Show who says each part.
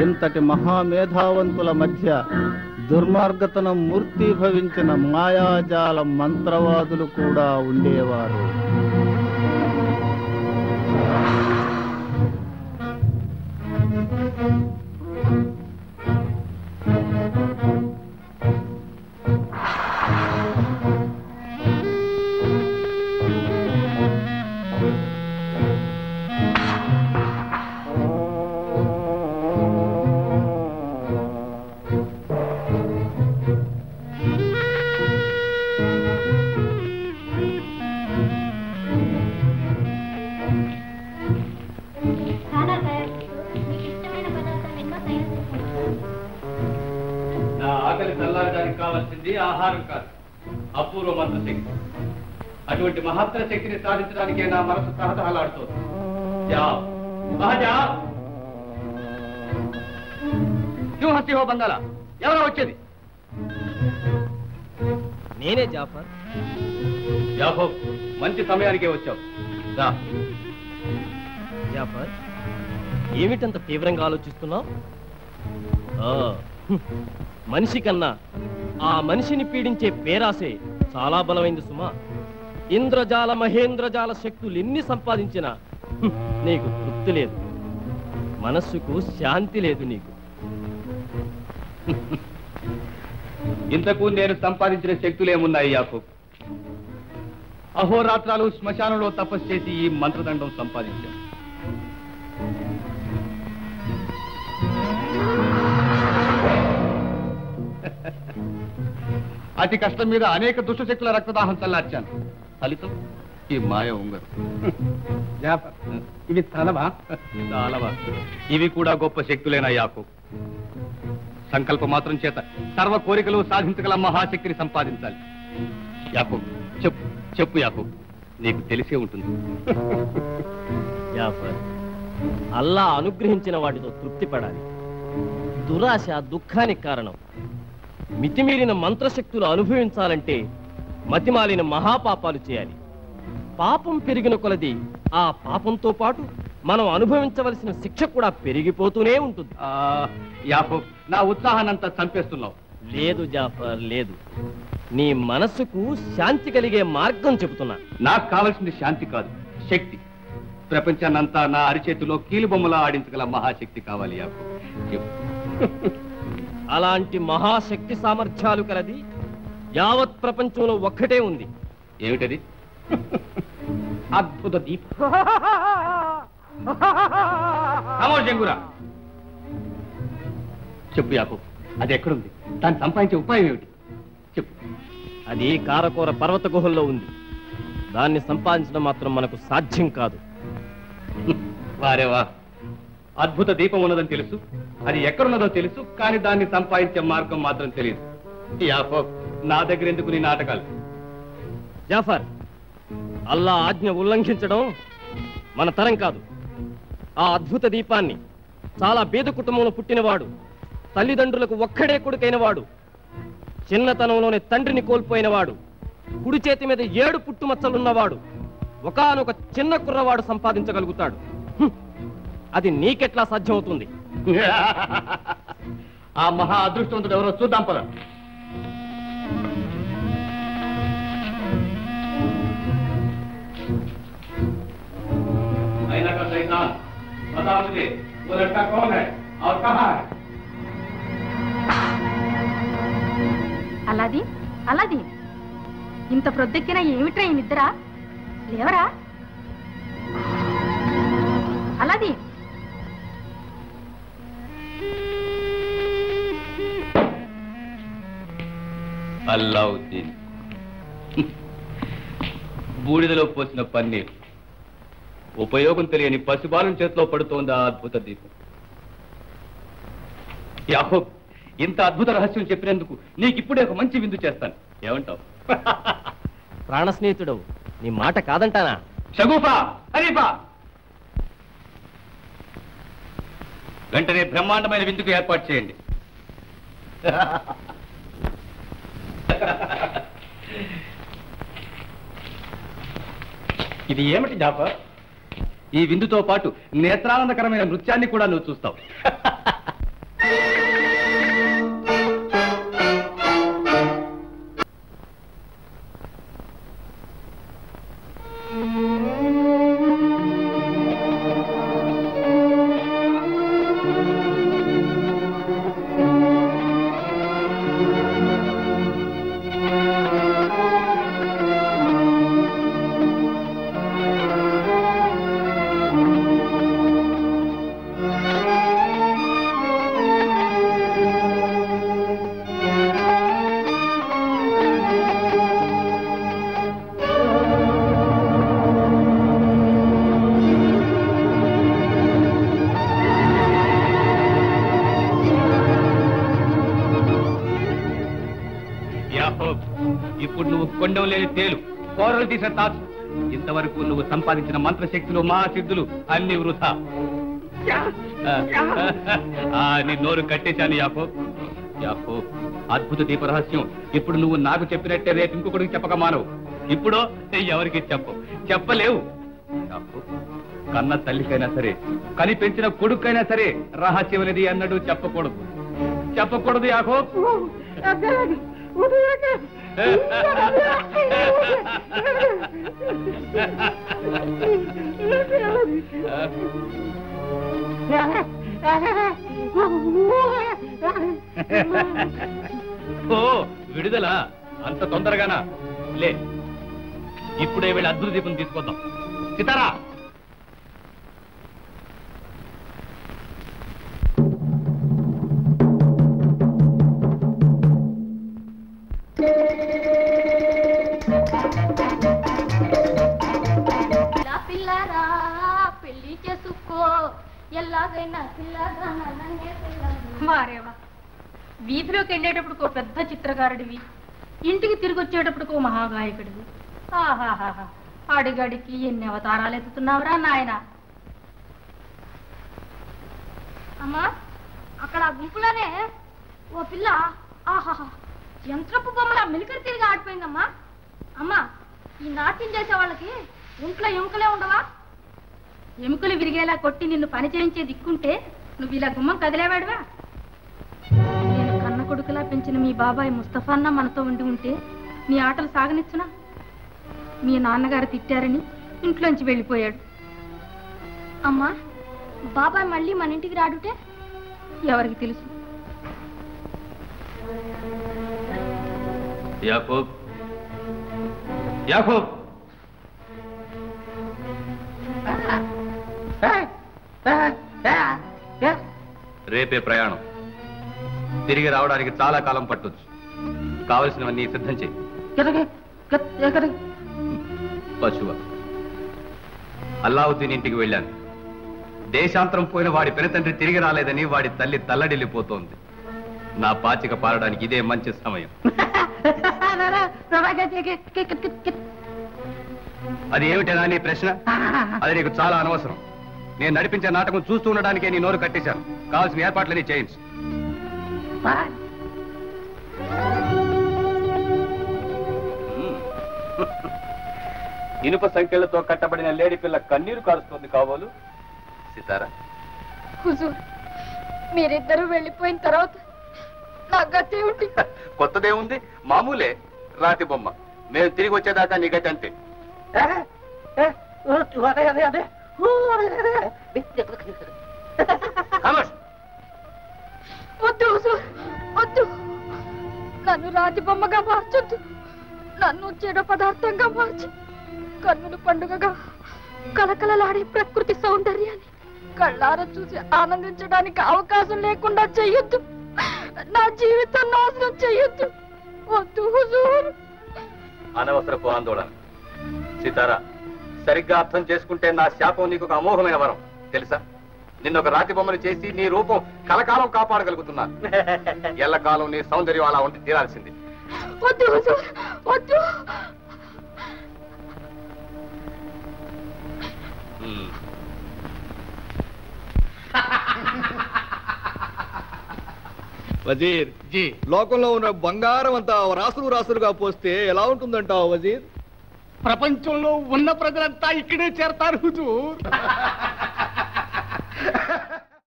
Speaker 1: ఇంతటి మహామేధావంతుల మధ్య దుర్మార్గతనం మూర్తీభవించిన మాయాజాల మంత్రవాదులు కూడా ఉండేవారు.
Speaker 2: ఆహారం కాదు, అపూర్వ మంత్రశక్తి. అటువంటి మహత్తర శక్తిని సాధించడానికే నా మనసు తహతహలాడుతోంది. సింహసింహ బంగాల ఎవరో వచ్చేది?
Speaker 3: నేనే జాఫర్.
Speaker 2: యాకోబ్, మంచి సమయానికే వచ్చావు.
Speaker 3: జాఫర్, ఏమిటంత తీవ్రంగా ఆలోచిస్తున్నావు? మనిషి కన్నా ఆ మనిషిని పీడించే పేరాసే చాలా బలమైంది సుమా. ఇంద్రజాల మహేంద్రజాల శక్తులు ఎన్ని సంపాదించినా నీకు తృప్తి లేదు, మనస్సుకు శాంతి లేదు నీకు.
Speaker 2: ఇంతకు నేను సంపాదించిన శక్తులేమున్నాయి యాకోబ్? అహోరాత్రాలు శ్మశానంలో తపస్సు చేసి ఈ మంత్రదండం సంపాదించాను. అతి కష్టం మీద అనేక దుష్టశక్తుల రక్తదాహం చల్లార్చాను. ఫలితం ఈ మాయ ఉంగరం.
Speaker 1: ఇవి చాలవా?
Speaker 2: ఇవి కూడా గొప్ప శక్తులేనా యాకోబ్? సంకల్ప మాత్రం చేత సర్వ కోరికలు సాధించగల మహాశక్తిని సంపాదించాలి. యాకోబ్, చెప్పు చెప్పు యాకోబ్, నీకు తెలిసే ఉంటుంది.
Speaker 3: జాఫర్, అల్లా అనుగ్రహించిన వాటితో తృప్తి పడాలి. దురాశ దుఃఖానికి కారణం. మితిమీరిన మంత్రశక్తులు అనుభవించాలంటే మతిమాలిన మహాపాపాలు చేయాలి. పాపం పెరిగిన కొలది ఆ పాపంతో పాటు మనం అనుభవించవలసిన శిక్ష కూడా పెరిగిపోతూనే ఉంటుంది.
Speaker 2: యాకోబ్, నా ఉత్సాహాన్నంతా చంపేస్తున్నావు.
Speaker 3: లేదు జాఫర్, లేదు. నీ మనస్సుకు శాంతి కలిగే మార్గం చెబుతున్నా.
Speaker 2: నాకు కావలసింది శాంతి కాదు, శక్తి. ప్రపంచాన్నంతా నా అరిచేతిలో కీలుబొమ్మలా ఆడించగల మహాశక్తి కావాలి యాకోబ్. చెప్పు.
Speaker 3: అలాంటి మహాశక్తి సామర్థ్యాలు కలది యావత్ ప్రపంచంలో ఒక్కటే ఉంది.
Speaker 2: ఏమిటది? అద్భుత దీపం. జంగురా, చెప్పు యాకోబ్, అది ఎక్కడుంది? దాన్ని సంపాదించే ఉపాయం ఏమిటి? చెప్పు.
Speaker 3: అది కారకోర పర్వత గుహల్లో ఉంది. దాన్ని సంపాదించడం మాత్రం మనకు సాధ్యం కాదు.
Speaker 2: వారేవా, అద్భుత దీపం ఉన్నదని తెలుసు, అది ఎక్కడున్నదో తెలుసు, కానీ దాన్ని సంపాదించే మార్గం మాత్రం తెలియదు. యాకోబ్, నా దగ్గర ఎందుకు నీ నాటకాలు?
Speaker 3: జాఫర్, అల్లా ఆజ్ఞ ఉల్లంఘించడం మన తరం కాదు. ఆ అద్భుత దీపాన్ని చాలా పేద కుటుంబంలో పుట్టినవాడు, తల్లిదండ్రులకు ఒక్కడే కొడుకైన వాడు, చిన్నతనంలోనే తండ్రిని కోల్పోయినవాడు, కుడి చేతి మీద 7 పుట్టుమచ్చలున్నవాడు ఒకానొక చిన్న కుర్రవాడు సంపాదించగలుగుతాడు. అది నీకెట్లా సాధ్యమవుతుంది?
Speaker 2: ఆ మహా అదృష్టవంతుడు ఎవరో చూద్దాం పద.
Speaker 4: అలాది అలాది, ఇంత ప్రొద్దెక్కిన ఏమిట్రా ఈ నిద్ర? లేవరా అలాది.
Speaker 2: అల్లావుద్దీన్, బూడిదలో పోసిన పన్నీరు, ఉపయోగం తెలియని పసిబాలం చేతిలో పడుతోంది ఆ అద్భుత దీపం. యాకోబ్, ఇంత అద్భుత రహస్యం చెప్పినందుకు నీకిప్పుడే ఒక మంచి విందు చేస్తాను. ఏమంటావు?
Speaker 3: ప్రాణ స్నేహితుడు, నీ మాట కాదంటానా?
Speaker 2: షగూఫా, హనీఫా, వెంటనే బ్రహ్మాండమైన విందుకు ఏర్పాటు చేయండి. ఇది ఏమిటి జాఫర్? ఈ విందుతో పాటు నేత్రానందకరమైన నృత్యాన్ని కూడా నువ్వు చూస్తావు. యాకోబ్, ఇప్పుడు నువ్వు కొండం లేని తేలు, కోరలు తీసిన తాచు. ఇంతవరకు నువ్వు సంపాదించిన మంత్రశక్తులు మహాసిద్ధులు అన్ని వృథా. నీ నోరు కట్టేశాను యాకోబ్. యాకోబ్, అద్భుత దీప రహస్యం ఇప్పుడు నువ్వు నాకు చెప్పినట్టే రేపు ఇంకొకటికి చెప్పక మానవు. ఇప్పుడు ఎవరికి చెప్పలేవు. యాకోబ్, కన్న తల్లికైనా సరే, కని పెంచిన కొడుకైనా సరే రహస్యం అనేది అన్నట్టు చెప్పకూడదు యాకోబ్. ఓ విడుదల అంత తొందరగానా? లే, ఇప్పుడే వెళ్ళి అద్భుత దీపం తీసుకొద్దాం. సితారా,
Speaker 5: పిల్లరా పెళ్లి చేసుకో, ఎలాగైనా పిల్లగా
Speaker 4: వారేవా, వీధిలోకి వెళ్ళేటప్పుడు ఓ పెద్ద చిత్రకారుడివి, ఇంటికి తిరిగి వచ్చేటప్పుడు ఓ మహాగాయకుడివి. ఆహాహా, అడిగడికి ఎన్ని అవతారాలు ఎత్తుతున్నావురా నాయన.
Speaker 5: అమ్మా, అక్కడ గుంపులోనే ఓ పిల్ల ఆహాహా యంత్రపు బొమ్మల మిలికరి తిరిగి ఆడిపోయిందమ్మా. అమ్మా, ఈ నాట్యం చేసే వాళ్ళకి ఒంట్లో ఎముకలే ఉండవా?
Speaker 4: ఎముకలు విరిగేలా కొట్టి నిన్ను పని చేయించే దిక్కుంటే నువ్వు ఇలా గుమ్మం కదిలేవాడువా? నేను కన్న కొడుకులా పెంచిన మీ బాబాయ్ ముస్తఫాన్న మనతో ఉండి ఉంటే నీ ఆటలు సాగనిచ్చునా? మీ నాన్నగారు తిట్టారని ఇంట్లోంచి వెళ్ళిపోయాడు.
Speaker 5: అమ్మా, బాబాయ్ మళ్ళీ మన ఇంటికి రాడుటే
Speaker 4: ఎవరికి తెలుసు?
Speaker 2: యాకోబ్, యాకోబ్, రేపే ప్రయాణం. తిరిగి రావడానికి చాలా కాలం పట్టొచ్చు. కావలసినవన్నీ సిద్ధం చేయి. పశువ, అల్లావుద్దీన్ ఇంటికి వెళ్ళాను. దేశాంతరం పోయిన వాడి పెనతండ్రి తిరిగి రాలేదని వాడి తల్లి తల్లడిల్లిపోతోంది. నా పాచిక పారడానికి ఇదే మంచి సమయం. అది ఏమిటనా నీ ప్రశ్న? అది నీకు చాలా అనవసరం. నేను నడిపించే నాటకం చూస్తూ ఉండడానికే నీ నోరు కట్టేశాను. కావాల్సిన ఏర్పాట్లని చేయించు. ఇనుప సంఖ్యలతో కట్టబడిన లేడి పిల్ల కన్నీరు కారుస్తోంది కాబోలు. సితారా,
Speaker 5: హుజూర్, మీరిద్దరూ వెళ్ళిపోయిన తర్వాత నా గతి ఏమిటి?
Speaker 2: కొత్తదేముంది, మామూలే, రాతి బొమ్మ. మేము తిరిగి వచ్చేదాకా నీ గతి అంతే.
Speaker 5: వద్దు హుజూర్, వద్దు. నన్ను రాతి బొమ్మగా మార్చొద్దు. నన్ను చెడు పదార్థంగా మార్చి కన్నుల పండుగగా కలకలలాడే ప్రకృతి సౌందర్యాన్ని కళ్ళారా చూసి ఆనందించడానికి అవకాశం లేకుండా చెయ్యొద్దు. నా జీవితం నాశనం చెయ్యొద్దు. వద్దు హుజూర్.
Speaker 2: అనవసరపు ఆందోళన. సీతారా, సరిగ్గా అర్థం చేసుకుంటే నా శాపం నీకు ఒక అమోఘమైన వరం తెలుసా? నిన్న ఒక రాతి బొమ్మను చేసి నీ రూపం కలకాలం కాపాడగలుగుతున్నా. ఎల్లకాలం నీ సౌందర్యం అలా ఉండి తీరాల్సింది.
Speaker 5: వద్దు హుజూర్, వద్దు.
Speaker 1: వజీర్ జీ, లోకంలో ఉన్న బంగారం అంతా రాసులు రాసులుగా పోస్తే ఎలా ఉంటుందంటావు వజీర్?
Speaker 6: ప్రపంచంలో ఉన్న ప్రజలంతా ఇక్కడే చేరతారు హుజూర్.